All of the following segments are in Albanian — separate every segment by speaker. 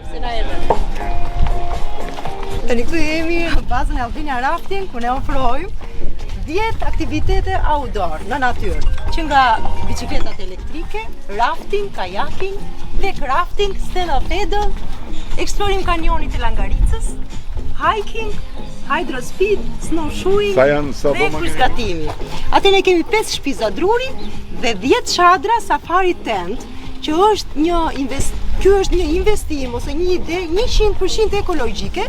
Speaker 1: Se na erdhën. Tani këtu jemi në bazën e Albania Rafting, ku ne ofrojmë 10 aktivitete outdoor në natyrë, që nga bicikletat elektrike, rafting, kajaking, tek rafting, stand up paddle, eksplorim kanjonit të Langaricës, hiking, hydrospeed, snowshoeing dhe kryskatimi. Atë ne kemi 5 shpiza druri dhe 10 çadra safari tent, që është një investim ose një ide 100% ekologjike,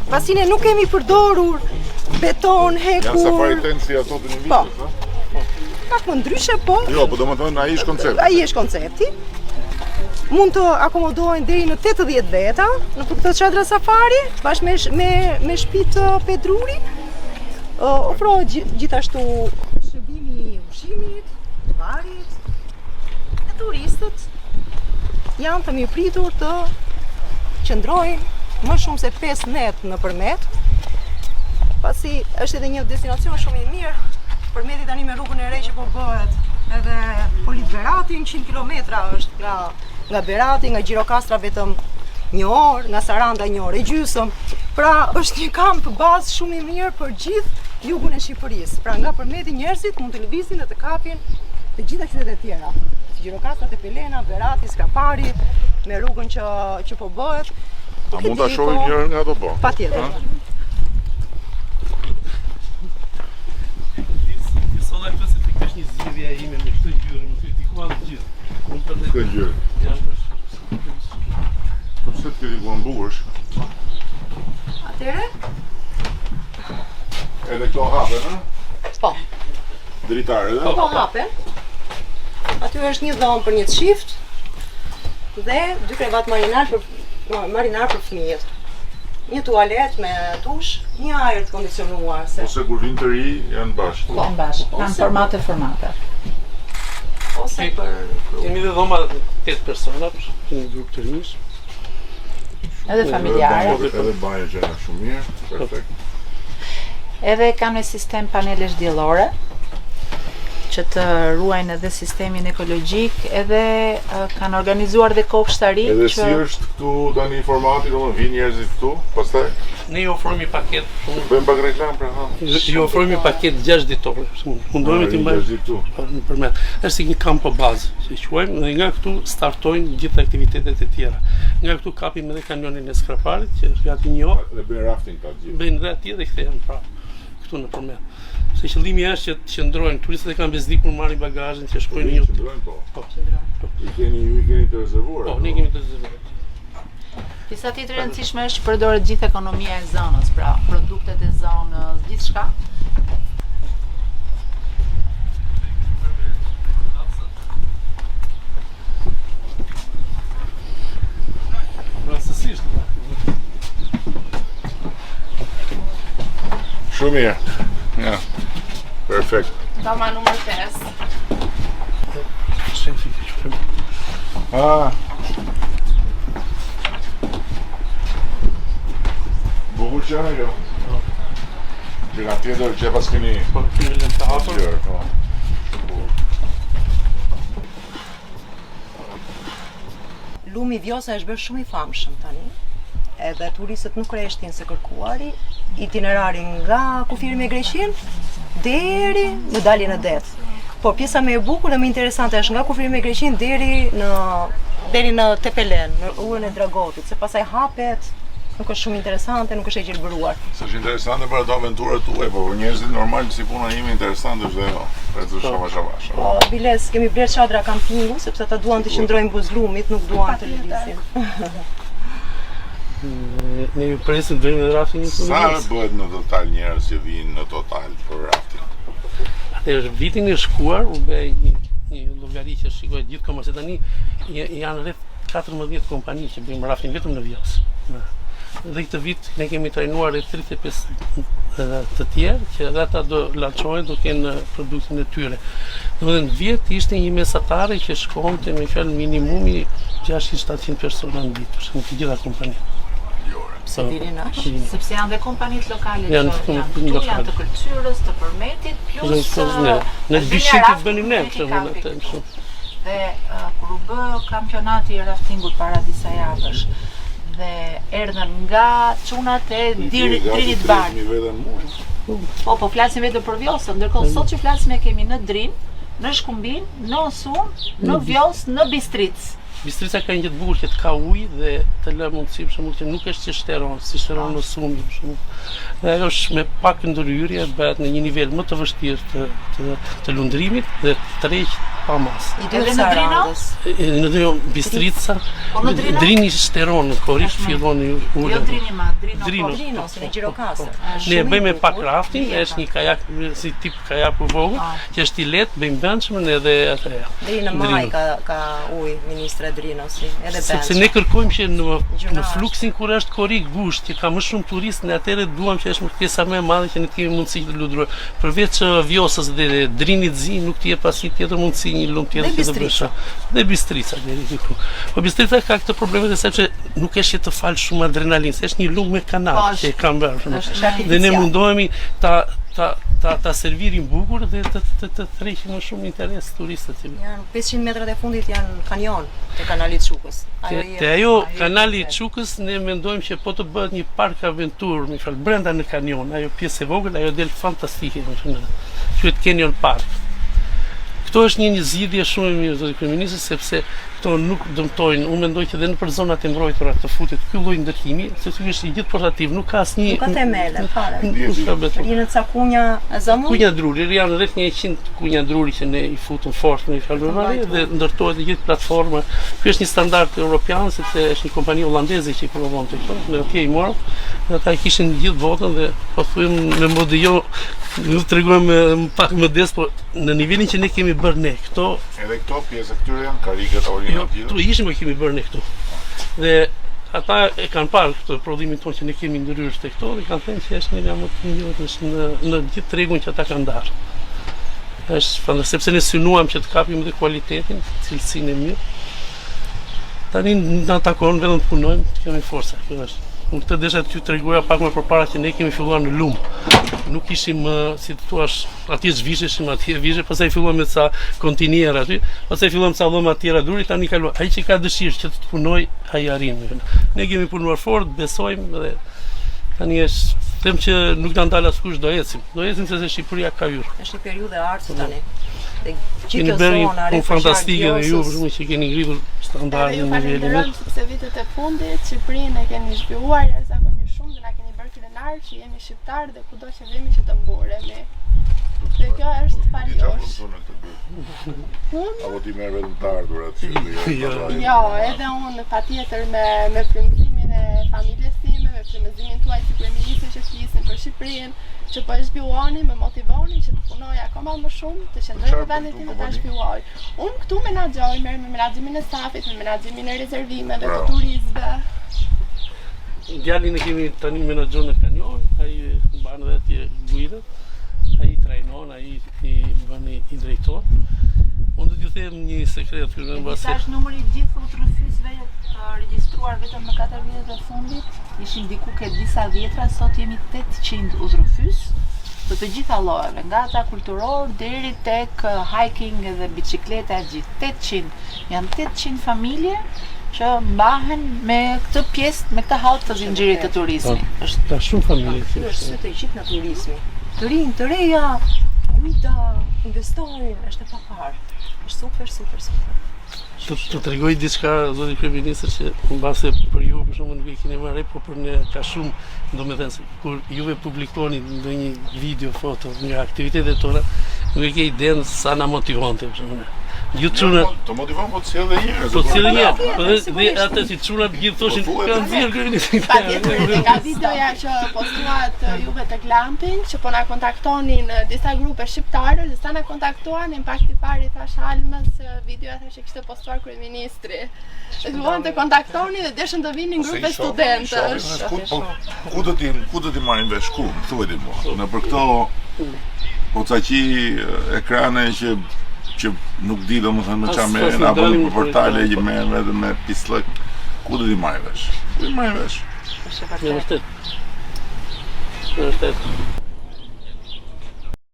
Speaker 1: pasi ne nuk kemi përdorur beton, hekur.
Speaker 2: Janë safari tent si ato të një vitës,
Speaker 1: a? Pak më ndryshe, po.
Speaker 2: Jo, po do më thonë, ai është koncepti.
Speaker 1: Ai është koncepti. Mund të akomodohen deri në 80 veta në këtë çadra safari, bashkë me shtëpi të pedruri. Ofrohet gjithashtu shërbimi i ushqimit, barit. Dhe turistët janë të mirëpritur të qëndrojnë më shumë se 5 net nëpërmet, pasi është edhe një destinacion shumë i mirë. Përmeti tani me rrugën e re që po bëhet edhe Polit Berati, 100 kilometra është nga Berati, nga Gjirokastra vetëm 1 orë, nga Saranda 1 orë e gjysmë. Pra është një kamp bazë shumë i mirë për gjithë jugun e Shqipërisë. Pra nga përmeti njerëzit mund të lëvizin dhe të kapin të gjitha qytetet e tjera. Si Gjirokastra, Tepelena, Berati, Skrapari, me rrugën që po bëhet.
Speaker 2: A mund ta shohim njërin nga ato po?
Speaker 1: Patjetër.
Speaker 3: Sola këtë se të kesh një zgjidhja ime me këtë ngjyrë, më kritikuan të gjithë.
Speaker 2: Këtë ngjyrë. Po pse të kritikuan bukur është?
Speaker 1: Atëre?
Speaker 2: Edhe këto hapen, a?
Speaker 1: Po.
Speaker 2: Dritare, dhe?
Speaker 1: Po hapen. Aty është një dhomë për një çift dhe 2 krevat marinar për fëmijët. Një tualet me dush, një ajër të kondicionuar.
Speaker 2: Ose kur vinë të ri, janë bashkë.
Speaker 4: Po, bashkë, kanë formate.
Speaker 1: Ose për...
Speaker 3: Kemi dhe dhoma 8 persona, një grup të rinjës.
Speaker 4: Edhe familjare.
Speaker 2: Edhe baje që janë shumë mirë, perfekt.
Speaker 4: Edhe kanë një sistem panelesh diellore, që të ruajnë edhe sistemin ekologjik, edhe kanë organizuar dhe kopshtari.
Speaker 2: Edhe si është këtu tani formati, domethënë vinë njerëzit këtu, pastaj
Speaker 3: Ne ju ofrojmë një paketë.
Speaker 2: bëjmë pak reklam pra.
Speaker 3: Ju ofrojmë një paketë 6 ditore. Mundohemi të mbajmë
Speaker 2: këtu.
Speaker 3: Përmet. Është si një kamp po bazë, si quajmë, dhe nga këtu startojnë gjithë aktivitetet e tjera. Nga këtu kapim edhe kanionin e Skraparit, që është gati 1 orë.
Speaker 2: Dhe bëjnë rafting ta gjithë.
Speaker 3: Bëjnë dhe atje dhe kthehen prapë këtu në përmet. Se qëllimi është që të qëndrojnë, turistët e kanë bezdikur marrin bagazhin që shkojnë një
Speaker 2: qëndrojnë po. Ju i keni të rezervuar.
Speaker 3: Po, ne kemi të rezervuar.
Speaker 4: Disa tjetër e rëndësishme është që përdoret gjithë ekonomia e zonës, pra produktet e zonës, gjithçka.
Speaker 3: Rastësisht.
Speaker 2: Shumë mirë. Ja. Perfekt.
Speaker 5: Dama numër 5.
Speaker 3: Shefi, që
Speaker 2: Bukur që ajo. Që nga tjetër që pas keni...
Speaker 3: Po, kemi lënë të hapër.
Speaker 1: Lumi Vjosa është bërë shumë i famshëm tani. Edhe turistët nuk reshtin se kërkuari itinerarin nga kufiri me Greqinë deri në daljen e det. Por pjesa më e bukur dhe më interesante është nga kufiri me Greqinë deri në Tepelen, në urën e Dragotit, se pastaj hapet, nuk është shumë interesante, nuk është e gjelbëruar.
Speaker 2: S'është interesante për ato aventurët tuaj, por për njerëzit normal si puna ime interesante është dhe jo. Për shavash.
Speaker 1: Po, biles, kemi blerë çadra kampingu, sepse ata duan të qëndrojnë buzlumit, nuk duan të lëvizin.
Speaker 3: Ne ju presim të vëjmë dhe raftingin të
Speaker 2: Sa bëhet në total njerëz që vinë në total për rafting?
Speaker 3: Atëherë vitin e shkuar u bë një llogari që shikoj gjithë komo se tani janë rreth 14 kompani që bëjmë rafting vetëm në Vjosë. Dhe këtë vit ne kemi trajnuar rreth 35 të tjerë që edhe ata do lançohen, do kenë produktin e tyre. Domethënë vjet ishte një mesatare që shkonte me fjalë minimumi 600-700 persona në vit, në të gjitha kompanitë.
Speaker 4: Pse dini nash? Sepse janë dhe kompanitë lokale që
Speaker 3: janë
Speaker 4: të kulturës, të përmetit, plus
Speaker 3: në 200 të bënim ne kështu.
Speaker 4: Dhe kur u bë kampionati i raftingut para disa javësh, dhe erdhën nga çunat e Drinit Bar. Po flasim vetëm për Vjosën, ndërkohë sot që flasim kemi në Drin, në Shkumbin, në Osum, në Vjos, në Bistric.
Speaker 3: Bistrica ka një gjë të bukur që të ka ujë dhe të lë mundësi për shembull që nuk është si shteron në Sumi për shembull. Dhe ajo është me pak ndërhyrje bëhet në një nivel më të vështirë të lundrimit dhe tërheq pa mas.
Speaker 4: Edhe në Drino?
Speaker 3: Në Drino Bistrica, Drini shteron në korrikt fillon ulë.
Speaker 4: Jo Drini madh,
Speaker 1: Drino, se në Gjirokastër.
Speaker 3: Ne bëjmë pak rafting, është një kajak si tip kajak i vogël, që është i lehtë, bëjmë bëndshëm edhe atë.
Speaker 1: Deri në maj ka ujë ministra Drinosi, edhe bëndshëm.
Speaker 3: Sepse ne kërkojmë që në fluksin kur është korrik gusht, që ka më shumë turistë, ne atëherë duam që është më kërkesa më e madhe që ne kemi mundësi të lundrojmë. Përveç Vjosës dhe Drinit Zi, nuk të jep asnjë tjetër mundësi një lumë tjetër që të bësh. Dhe Bistrica deri diku. Po Bistrica ka këtë problemet sepse nuk është të fal shumë adrenalinë, është një lumë me kanal që e kanë bërë. Dhe ne mundohemi ta servirim bukur dhe të tërheqim më shumë interes turistët.
Speaker 1: Janë 500 metrat e fundit janë kanjon të kanalit Çukës.
Speaker 3: Te ajo kanali i Çukës ne mendojmë që po të bëhet një park aventur, më fal, brenda në kanjon, ajo pjesë e vogël, ajo del fantastike, më thënë. Quhet Canyon Park. Këto është një zgjidhje shumë e mirë zoti kryeminist, sepse këto nuk dëmtojnë. Unë mendoj që edhe nëpër zonat e mbrojtura të futet ky lloj ndërtimi, sepse ky është i gjithë portativ, nuk ka asnjë.
Speaker 1: Nuk ka themele fare.
Speaker 3: Janë
Speaker 1: ca kunja zamull.
Speaker 3: Kunja druri, janë rreth 100 kunja druri që ne i futëm fort në Falbërvari dhe ndërtohet gjithë platforma. Ky është një standard europian sepse është një kompani hollandeze që i provon këto. Ne atje i morëm, dhe ata kishin gjithë votën dhe po thuajmë me modë jo nuk tregojmë pak modest, por në nivelin që ne kemi bërë ne këto.
Speaker 2: Edhe këto pjesë këtyre janë karikët originale.
Speaker 3: Jo, ishim që kemi bërë ne këtu. Dhe ata e kanë parë këtë prodhimin tonë që ne kemi ndryrë te këto dhe kanë thënë që është një nga më të mirët në gjithë tregun që ata kanë ndarë. Është fantastike sepse ne synuam që të kapim dhe cilësinë, cilësinë e mirë. Tani na takon vetëm të punojmë, të kemi forca, kjo është. Unë këtë desha t'ju tregoja pak më përpara që ne kemi filluar në lumë. Nuk ishim, si të thuash, atje zhvisheshim, atje vishe, pastaj filluam me ca kontiniera aty, pastaj filluam ca dhoma tjera duri, tani kaluam. Ai që ka dëshirë që të punoj, ai arrin. Ne kemi punuar fort, besojmë dhe tani është them që nuk na ndal askush, do ecim. Do ecim sepse Shqipëria ka hyrë.
Speaker 1: Është një periudhë e artë tani.
Speaker 3: Keni bërë një fantastike dhe ju për që keni ngritur standardin në nivelin.
Speaker 5: Sepse vitet e fundit Shqipërinë e keni zhvilluar jashtëzakonisht shumë dhe na keni bërë krenar që jemi shqiptar dhe kudo që vemi që të mburemi. Dhe kjo është faljosh.
Speaker 2: Apo ti merr vetëm të ardhurat?
Speaker 5: Jo, edhe unë patjetër me frymëzimin e familjes time, me frymëzimin tuaj si kryeministri që flisin për Shqipërinë, që po e zhvilloni, me motivoni që të punoj akoma më shumë, të qëndroj në vendin tim dhe ta zhvilloj. Unë këtu menaxhoj, merr me menaxhimin e stafit, me menaxhimin e rezervimeve, të turistëve.
Speaker 3: Djalin e kemi tani menaxhon në kanjon, ai mban edhe atje guidet. Ai trajnon, ai i bën i drejton. Unë do t'ju them një sekret këtu në base.
Speaker 4: Sa është numri i gjithë udhëfysëve regjistruar vetëm në 4 vitet e fundit? Ishin diku ke disa dhjetra, sot jemi 800 udhëfys të të gjitha llojeve, nga ata kulturor deri tek hiking dhe bicikleta e gjithë. 800. Janë 800 familje që mbahen me këtë pjesë, me këtë hallë të zinxhirit të turizmit.
Speaker 3: Është shumë familje.
Speaker 1: Është sy të gjithë në turizmi. Të rinj, të reja, kujta, investorin, është e paparë. Është super.
Speaker 3: Të tregoj diçka zoti kryeminist që mbase për ju për shkakun nuk e keni marrë, po për ne ka shumë, domethënë se kur juve publikoni ndonjë video, foto nga aktivitetet tona, nuk e ke idenë sa na motivonte për shkakun. Ju çuna
Speaker 2: të motivon po të sjellë edhe një herë.
Speaker 3: Po sjellë një herë. Po dhe atë si çuna gjithë thoshin kanë nxjerr kryeministin.
Speaker 5: Patjetër, nga videoja që postuat juve tek Glamping, që po na kontaktonin disa grupe shqiptare, dhe sa na kontaktuan, në impakt i parë i thash Almës, videoja thashë kishte postuar kryeministri. Duan të kontaktoni dhe deshën të vinin grupe studentësh.
Speaker 2: Ku do ti marrin vesh ku? Thuajti mua. Në për këto pocaqi ekrane që nuk di domethënë me çfarë merren apo në portale që merren vetëm me pislëk. Ku do t'i marrë vesh? Ku i marrë vesh?
Speaker 3: Është vërtet.